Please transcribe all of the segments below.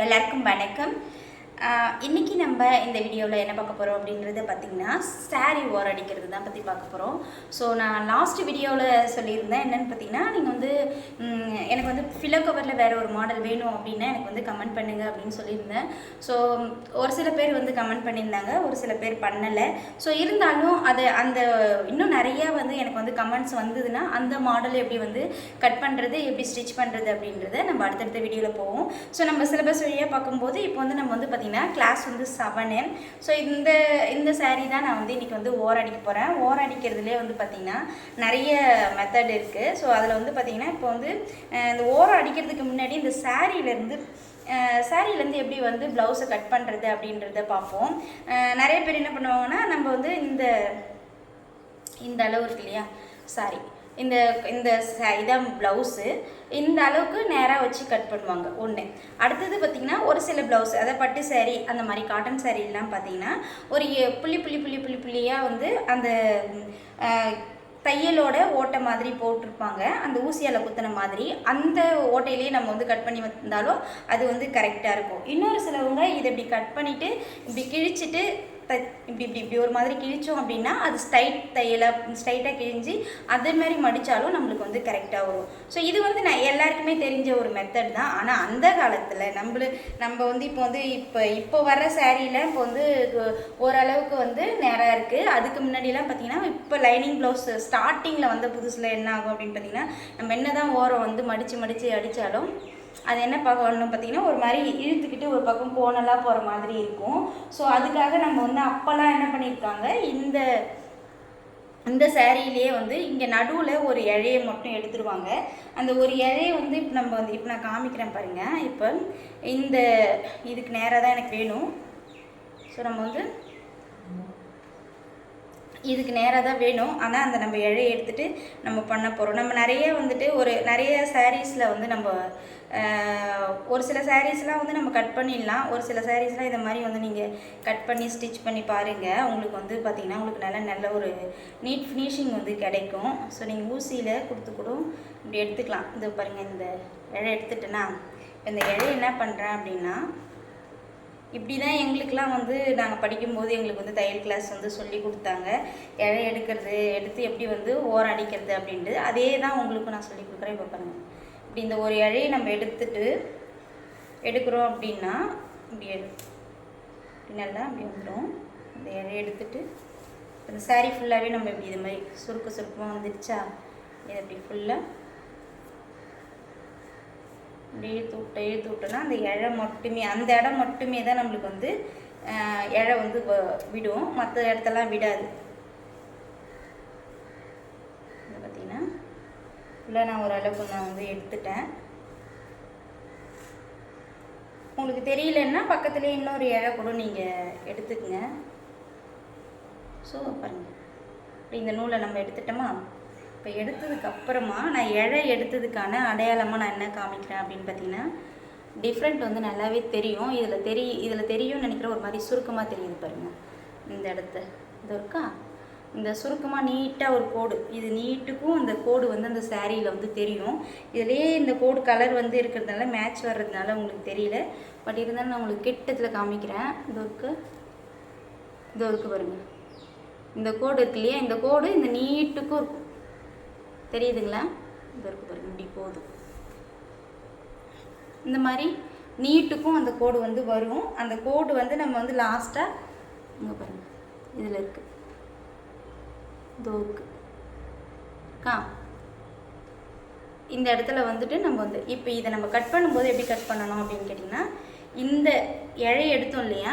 எல்லாருக்கும் வணக்கம். இன்றைக்கி நம்ம இந்த வீடியோவில் என்ன பார்க்க போகிறோம் அப்படின்றத பார்த்திங்கன்னா சாரீ ஓர அடிக்கிறது தான் பற்றி பார்க்க போகிறோம். ஸோ நான் லாஸ்ட் வீடியோவில் சொல்லியிருந்தேன் என்னென்னு பார்த்தீங்கன்னா, நீங்கள் வந்து எனக்கு வந்து ஃபிலோ கவரில் வேறு ஒரு மாடல் வேணும் அப்படின்னா எனக்கு வந்து கமெண்ட் பண்ணுங்கள் அப்படின்னு சொல்லியிருந்தேன். ஸோ ஒரு சில பேர் வந்து கமெண்ட் பண்ணியிருந்தாங்க, ஒரு சில பேர் பண்ணலை. ஸோ இருந்தாலும் அது அந்த இன்னும் நிறையா வந்து எனக்கு வந்து கமெண்ட்ஸ் வந்ததுன்னா அந்த மாடல் எப்படி வந்து கட் பண்ணுறது, எப்படி ஸ்டிச் பண்ணுறது அப்படின்றத நம்ம அடுத்தடுத்த வீடியோவில் போவோம். ஸோ நம்ம சிலபஸ் வழியாக பார்க்கும்போது இப்போ வந்து நம்ம வந்து பார்த்திங்கன்னா கிளாஸ் வந்து 7. ஸோ இந்த சாரீ தான் நான் வந்து இன்றைக்கி வந்து ஓர அடிக்க போகிறேன். ஓர அடிக்கிறதுலே வந்து பார்த்திங்கன்னா நிறைய மெத்தட் இருக்குது. ஸோ அதில் வந்து பார்த்திங்கன்னா இப்போ வந்து இந்த ஓர அடிக்கிறதுக்கு முன்னாடி இந்த சாரீலேருந்து எப்படி வந்து ப்ளவுஸை கட் பண்ணுறது அப்படின்றத பார்ப்போம். நிறைய பேர் என்ன பண்ணுவாங்கன்னா, நம்ம வந்து இந்த அளவு இருக்கு இல்லையா சாரி, இதான் ப்ளவுஸு, இந்த அளவுக்கு நேராக வச்சு கட் பண்ணுவாங்க ஒன்று. அடுத்தது பார்த்திங்கன்னா ஒரு சில ப்ளவுஸ், அதாவது பட்டு சாரீ அந்த மாதிரி காட்டன் சாரீலாம் பார்த்திங்கன்னா ஒரு புள்ளியாக வந்து அந்த தையலோட ஓட்டை மாதிரி போட்டிருப்பாங்க, அந்த ஊசியால் குத்தின மாதிரி. அந்த ஓட்டையிலேயே நம்ம வந்து கட் பண்ணி வந்தாலும் அது வந்து கரெக்டாக இருக்கும். இன்னொரு சிலவங்க இதை இப்படி கட் பண்ணிவிட்டு இப்படி கிழிச்சிட்டு இப்படி ஒரு மாதிரி கிழிச்சோம் அப்படின்னா அது ஸ்ட்ரைட்டாக கிழிஞ்சி அதேமாதிரி மடித்தாலும் நம்மளுக்கு வந்து கரெக்டாக வரும். ஸோ இது வந்து நான் எல்லாருக்குமே தெரிஞ்ச ஒரு மெத்தட் தான். ஆனால் அந்த காலத்தில் நம்ம வந்து இப்போ வர்ற சாரியில் இப்போ வந்து ஓரளவுக்கு வந்து நேராக இருக்குது. அதுக்கு முன்னாடிலாம் பார்த்திங்கன்னா இப்போ லைனிங் ப்ளவுஸ் ஸ்டார்டிங்கில் வந்த புதுசில் என்ன ஆகும் அப்படின்னு பார்த்திங்கன்னா, நம்ம என்ன தான் ஓரம் வந்து மடித்து அடித்தாலும் அது என்ன பார்க்கணும் பார்த்திங்கன்னா ஒரு மாதிரி இழுத்துக்கிட்டு ஒரு பக்கம் கோணலாக போகிற மாதிரி இருக்கும். ஸோ அதுக்காக நம்ம வந்து அப்போல்லாம் என்ன பண்ணியிருக்காங்க, இந்த சாரியிலே வந்து இங்கே நடுவில் ஒரு இழையை மட்டும் எடுத்துருவாங்க. அந்த ஒரு இழையை வந்து இப்போ நான் காமிக்கிறேன் பாருங்கள். இப்போ இதுக்கு நேராக தான் எனக்கு வேணும். ஸோ நம்ம வந்து இதுக்கு நேராக தான் வேணும். ஆனால் நம்ம இழையை எடுத்துகிட்டு நம்ம பண்ண போகிறோம். நம்ம நிறைய சாரீஸில் வந்து நம்ம ஒரு சில சாரீஸ்லாம் வந்து நம்ம கட் பண்ணிடலாம். ஒரு சில சாரீஸ்லாம் இந்த மாதிரி வந்து நீங்கள் கட் பண்ணி ஸ்டிச் பண்ணி பாருங்கள். உங்களுக்கு வந்து பார்த்திங்கன்னா உங்களுக்கு நல்ல ஒரு நீட் ஃபினிஷிங் வந்து கிடைக்கும். ஸோ நீங்கள் ஊசியில் கொடுத்து கூட இப்படி எடுத்துக்கலாம். இது பாருங்கள், இந்த இழை எடுத்துட்டேன்னா இந்த இழை என்ன பண்ணுறேன் அப்படின்னா, இப்படி தான் எங்களுக்கெலாம் வந்து நாங்கள் படிக்கும்போது எங்களுக்கு வந்து தையல் கிளாஸ் வந்து சொல்லி கொடுத்தாங்க. இழை எடுத்து எப்படி வந்து ஓரம் அடிக்கிறது அப்படின்ட்டு அதே தான் உங்களுக்கு நான் சொல்லி கொடுக்குறேன். இப்போ பாருங்கள், இப்படி இந்த ஒரு இழையை நம்ம எடுக்கிறோம் அப்படின்னா இப்படி நல்லா அப்படி வந்துடும். இந்த இழையை எடுத்துட்டு இந்த சாரீ ஃபுல்லாகவே நம்ம இப்படி இது மாதிரி சுருக்கமாக வந்துடுச்சா, இதை அப்படி ஃபுல்லாக இழுத்து விட்டோன்னா அந்த இழை மட்டுமே, அந்த இடம் மட்டுமே தான் நம்மளுக்கு வந்து இழை வந்து விடும், மற்ற இடத்தெல்லாம் விடாது. இது பார்த்திங்கன்னா ஃபுல்லாக நான் ஓரளவுக்கு வந்து எடுத்துட்டேன். உங்களுக்கு தெரியலன்னா பக்கத்துலேயே இன்னொரு இழை கூட நீங்கள் எடுத்துக்கங்க. ஸோ பாருங்கள், இப்படி இந்த நூலை நம்ம எடுத்துட்டோமா. இப்போ எடுத்ததுக்கப்புறமா நான் இழை எடுத்ததுக்கான அடையாளமாக நான் என்ன காமிக்கிறேன் அப்படின்னு பார்த்தீங்கன்னா, டிஃப்ரெண்ட் வந்து நல்லாவே தெரியும். இதில் தெரியும்னு நினைக்கிற ஒரு மாதிரி சுருக்கமாக தெரியுது பாருங்கள். இந்த இது இருக்கா, இந்த சுருக்கமாக நீட்டாக ஒரு கோடு, இது நீட்டுக்கும் அந்த கோடு வந்து அந்த சாரியில் வந்து தெரியும். இதிலே இந்த கோடு கலர் வந்து இருக்கிறதுனால மேட்ச் வர்றதுனால உங்களுக்கு தெரியல. பட் இருந்தாலும் நான் உங்களுக்கு கிட்டத்தில் காமிக்கிறேன். இது இருக்கு பாருங்கள், இந்த கோடு இருக்கு இல்லையா, இந்த கோடு இந்த நீட்டுக்கும் இருக்கும், தெரியுதுங்களா? இது இருக்கு பாருங்க, இப்படி போதும். இந்த மாதிரி நீட்டுக்கும் அந்த கோடு வந்து வரும். அந்த கோடு வந்து நம்ம வந்து லாஸ்ட்டாக இங்கே பாருங்கள், இதில் இருக்குது, இந்த இடத்துல வந்துட்டு நம்ம வந்து இப்போ இதை நம்ம கட் பண்ணும்போது எப்படி கட் பண்ணணும் அப்படின்னு கேட்டிங்கன்னா, இந்த இழை எடுத்தோம் இல்லையா,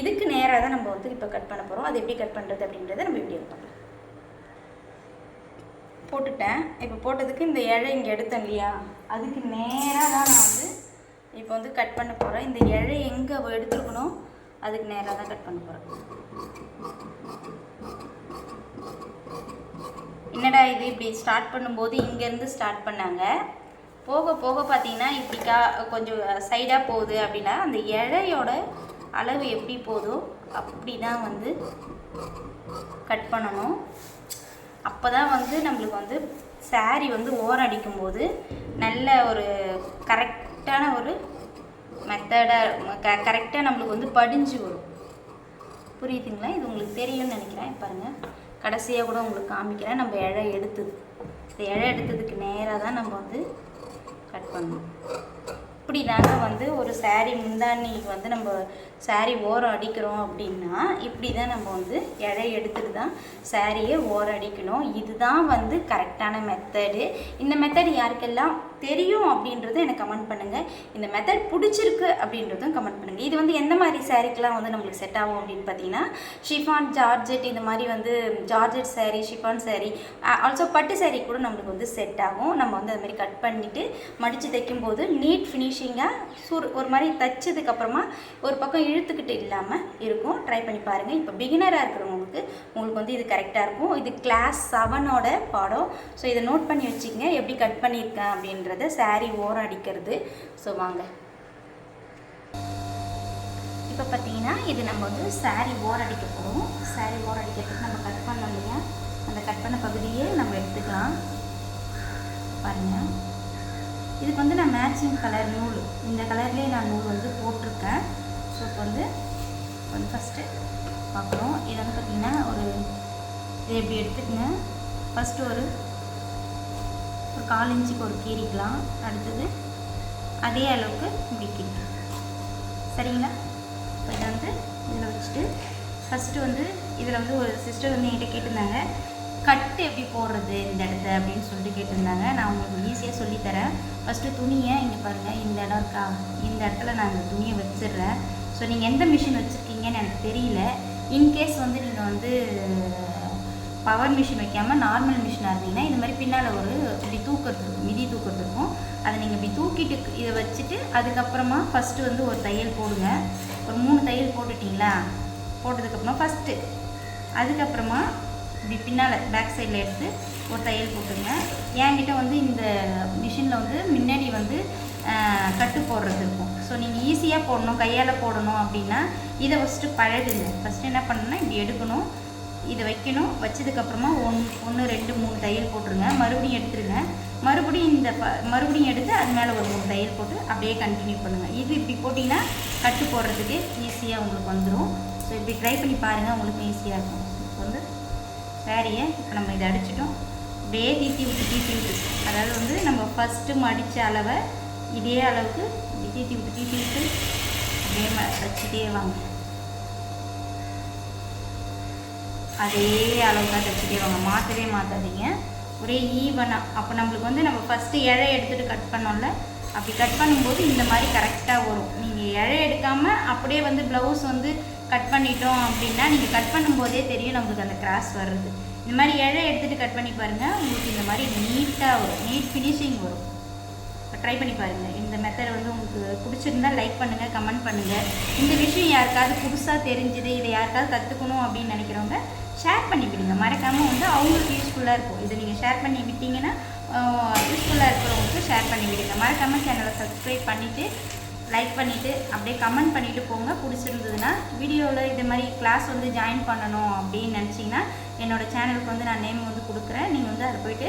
இதுக்கு நேராக தான் நம்ம வந்து இப்போ கட் பண்ண போகிறோம். அது எப்படி கட் பண்ணுறது அப்படின்றத நம்ம வீடியோ பார்க்கலாம். போட்டுட்டேன். இப்போ போட்டதுக்கு இந்த இழை இங்கே எடுத்தேன் இல்லையா, அதுக்கு நேராக தான் நான் வந்து இப்போ வந்து கட் பண்ண போகிறேன். இந்த இழை எங்கே எடுத்துருக்கணும் அதுக்கு நேராக தான் கட் பண்ண போகிறேன். என்னடா இது, இப்படி ஸ்டார்ட் பண்ணும்போது இங்கேருந்து ஸ்டார்ட் பண்ணாங்க, போக போக பார்த்தீங்கன்னா இப்படி கொஞ்சம் சைடாக போகுது அப்படின்னா அந்த இழையோட அளவு எப்படி போதோ அப்படி தான் வந்து கட் பண்ணணும். அப்போ தான் வந்து நம்மளுக்கு வந்து சாரீ வந்து ஓரம் அடிக்கும்போது நல்ல ஒரு கரெக்டான ஒரு மெத்தடாக கரெக்டாக நம்மளுக்கு வந்து படிஞ்சு வரும். புரியுதுங்களா? இது உங்களுக்கு தெரியும்னு நினைக்கிறேன். பாருங்கள், கடைசியாக கூட உங்களுக்கு காமிக்கிறேன். நம்ம இழை எடுத்தது, இந்த இழை எடுத்ததுக்கு நேராக தான் நம்ம வந்து கட் பண்ணணும். இப்படி தாங்க வந்து ஒரு சாரீ முந்தானிக்கு வந்து நம்ம சாரீ ஓரம் அடிக்கிறோம் அப்படின்னா இப்படி தான் நம்ம வந்து இழை எடுத்துட்டு தான் சாரியை ஓரம் அடிக்கணும். இதுதான் வந்து கரெக்டான மெத்தடு. இந்த மெத்தட் யாருக்கெல்லாம் தெரியும் அப்படின்றத எனக்கு கமெண்ட் பண்ணுங்கள். இந்த மெத்தட் பிடிச்சிருக்கு அப்படின்றதும் கமெண்ட் பண்ணுங்கள். இது வந்து எந்த மாதிரி சாரீக்கெலாம் வந்து நம்மளுக்கு செட் ஆகும் அப்படின்னு பார்த்தீங்கன்னா, ஷிஃபான், ஜார்ஜெட், இந்த மாதிரி வந்து georgette sari, chiffon sari, also பட்டு சாரீ கூட நம்மளுக்கு வந்து செட் ஆகும். நம்ம வந்து அது மாதிரி கட் பண்ணிவிட்டு மடித்து தைக்கும்போது நீட் ஃபினிஷிங்காக ஒரு மாதிரி தைச்சதுக்கப்புறமா ஒரு பக்கம் இழுத்துக்கிட்டு இல்லாமல் இருக்கும். ட்ரை பண்ணி பாருங்கள். இப்போ பிகினராக இருக்கிறவங்களுக்கு வந்து இது கரெக்டாக இருக்கும். இது கிளாஸ் 7ஓட பாடம். ஸோ இதை நோட் பண்ணி வச்சுக்கங்க, எப்படி கட் பண்ணியிருக்கேன் அப்படின்றத சாரீ ஓரம் அடிக்கிறது. ஸோ வாங்க, இப்போ பார்த்தீங்கன்னா இது நம்ம வந்து சாரீ ஓரம் அடிக்க போகிறோம். சாரீ ஓரம் அடிக்கிறதுக்கு நம்ம கட் பண்ணோம் இல்லையா, அந்த கட் பண்ண பகுதியே நம்ம எடுத்துக்கலாம். பாருங்கள், இதுக்கு வந்து நான் மேட்சிங் கலர் நூல், இந்த கலர்லேயே நான் நூல் வந்து போட்டிருக்கேன். ஸோ இப்போ வந்து ஃபஸ்ட்டு பார்க்குறோம். இது வந்து பார்த்திங்கன்னா இது எப்படி எடுத்துக்கங்க. ஃபஸ்ட்டு ஒரு 1/4 இன்ச்சுக்கு ஒரு கீறிக்கலாம். அடுத்தது அதே அளவுக்கு இப்படி கீறிக்கலாம். சரிங்களா? இப்போ இதை வந்து இதில் வச்சுட்டு ஃபஸ்ட்டு வந்து இதில் வந்து ஒரு சிஸ்டர் வந்து என்கிட்ட கேட்டிருந்தாங்க, கட்டு எப்படி போடுறது இந்த இடத்த அப்படின்னு சொல்லிட்டு கேட்டிருந்தாங்க. நான் உங்களுக்கு ஈஸியாக சொல்லித்தரேன். ஃபஸ்ட்டு துணியை இங்கே பாருங்கள், இந்த இடம் இருக்கா, இந்த இடத்துல நான் இந்த துணியை வச்சிடுறேன். ஸோ நீங்கள் எந்த மிஷின் வச்சுருக்கீங்கன்னு எனக்கு தெரியல. இன்கேஸ் வந்து நீங்கள் வந்து பவர் மிஷின் வைக்காமல் நார்மல் மிஷினாக இருந்தீங்கன்னா இது மாதிரி பின்னால் ஒரு இப்படி தூக்கிறது இருக்கும், மிதி தூக்கிறது இருக்கும். அதை நீங்கள் இப்படி தூக்கிட்டு இதை வச்சுட்டு அதுக்கப்புறமா ஃபஸ்ட்டு வந்து ஒரு தையல் போடுங்க. ஒரு 3 தையல் போட்டுட்டிங்களா, போட்டதுக்கப்புறமா ஃபஸ்ட்டு அதுக்கப்புறமா இப்படி பின்னால் பேக் சைடில் எடுத்து ஒரு தையல் போட்டுருங்க. என்கிட்ட வந்து இந்த மிஷினில் வந்து முன்னாடி வந்து கட்டு போடுறது இருக்கும். ஸோ நீங்கள் ஈஸியாக போடணும், கையால் போடணும் அப்படின்னா இதை ஃபஸ்ட்டு பழகுங்க. ஃபஸ்ட்டு என்ன பண்ணணும்னா இப்படி எடுக்கணும், இதை வைக்கணும். வச்சதுக்கப்புறமா 1 2 3 தையல் போட்டுருங்க. மறுபடியும் எடுத்துருங்க. மறுபடியும் எடுத்து அது மேலே ஒரு 3 தையல் போட்டு அப்படியே கண்டினியூ பண்ணுங்கள். இது இப்படி போட்டிங்கன்னா கட்டு போடுறதுக்கு ஈஸியாக உங்களுக்கு வந்துடும். ஸோ இப்படி ட்ரை பண்ணி பாருங்கள், உங்களுக்கு ஈஸியாக இருக்கும். இப்போ வந்து சாரியை இப்போ நம்ம இதை அடிச்சிட்டோம். அப்படியே தீத்தி விட்டு அதாவது வந்து நம்ம ஃபஸ்ட்டு மடித்த அளவை இதே அளவுக்கு இப்படி தீத்தி விட்டு அப்படியே வச்சுட்டே வாங்க. அதே அளவுக்காக தைச்சிட்டே வாங்க, மாற்றாதீங்க, ஒரே ஈவனாக. அப்போ நம்மளுக்கு வந்து நம்ம ஃபஸ்ட்டு இழை எடுத்துகிட்டு கட் பண்ணோம்ல, அப்படி கட் பண்ணும்போது இந்த மாதிரி கரெக்டாக வரும். நீங்கள் இழை எடுக்காமல் அப்படியே வந்து ப்ளவுஸ் வந்து கட் பண்ணிட்டோம் அப்படின்னா நீங்கள் கட் பண்ணும்போதே தெரியும் நம்மளுக்கு அந்த கிராஸ் வர்றது. இந்த மாதிரி இழை எடுத்துகிட்டு கட் பண்ணி பாருங்கள், உங்களுக்கு இந்த மாதிரி நீட்டாக வரும், நீட் ஃபினிஷிங் வரும். ட்ரை பண்ணி பாருங்கள். இந்த மெத்தட் வந்து உங்களுக்கு பிடிச்சிருந்தால் லைக் பண்ணுங்கள், கமெண்ட் பண்ணுங்கள். இந்த விஷயம் யாருக்காவது புதுசாக தெரிஞ்சுது, இதை யாருக்காவது கற்றுக்கணும் அப்படின்னு நினைக்கிறவங்க ஷேர் பண்ணி விடுங்க. மறக்காமல் வந்து அவங்களுக்கு யூஸ்ஃபுல்லாக இருக்கும். இதை நீங்கள் ஷேர் பண்ணி விட்டீங்கன்னா யூஸ்ஃபுல்லாக இருக்கிறவங்களுக்கு ஷேர் பண்ணி விடுங்க. மறக்காமல் சேனலை சப்ஸ்கிரைப் பண்ணிவிட்டு லைக் பண்ணிவிட்டு அப்படியே கமெண்ட் பண்ணிவிட்டு போங்க. பிடிச்சிருந்ததுன்னா வீடியோவில் இது மாதிரி கிளாஸ் வந்து ஜாயின் பண்ணணும் அப்படின்னு நினச்சிங்கன்னா என்னோடய சேனலுக்கு வந்து நான் நேம் வந்து கொடுக்குறேன். நீங்கள் வந்து அதை போய்ட்டு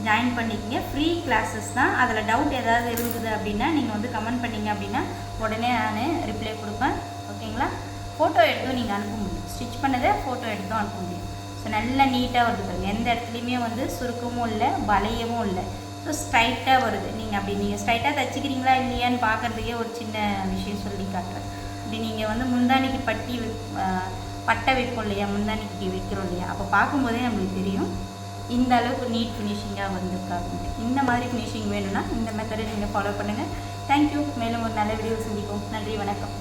ஜாயின் பண்ணிக்கிங்க. ஃப்ரீ கிளாஸஸ் தான். அதில் டவுட் ஏதாவது இருந்தது அப்படின்னா நீங்கள் வந்து கமெண்ட் பண்ணிங்க அப்படின்னா உடனே நான் ரிப்ளை கொடுப்பேன். ஓகேங்களா? ஃபோட்டோ எடுத்தும் நீங்கள் அனுப்ப முடியும். ஸ்டிச் பண்ணதை ஃபோட்டோ எடுத்தும் அனுப்ப முடியும். ஸோ நல்லா நீட்டாக வருது பாருங்கள். எந்த இடத்துலையுமே வந்து சுருக்கமும் இல்லை, வளையமும் இல்லை. ஸோ ஸ்ட்ரைட்டாக வருது. நீங்கள் ஸ்ட்ரைட்டாக தைச்சிக்கிறீங்களா இல்லையான்னு பார்க்குறதுக்கே ஒரு சின்ன விஷயம் சொல்லி காட்டுறேன். இப்படி நீங்கள் வந்து முந்தானிக்கு பட்டை வைப்போம் இல்லையா, முந்தானிக்கு வைக்கிறோம் இல்லையா, அப்போ பார்க்கும்போதே நம்மளுக்கு தெரியும் இந்த அளவுக்கு நீட் ஃபினிஷிங்காக வந்திருக்காங்க. இந்த மாதிரி ஃபினிஷிங் வேணும்னா இந்த மெத்தடை நீங்கள் ஃபாலோ பண்ணுங்கள். தேங்க்யூ. மேலும் ஒரு நல்ல வீடியோ சந்திப்போம். நன்றி, வணக்கம்.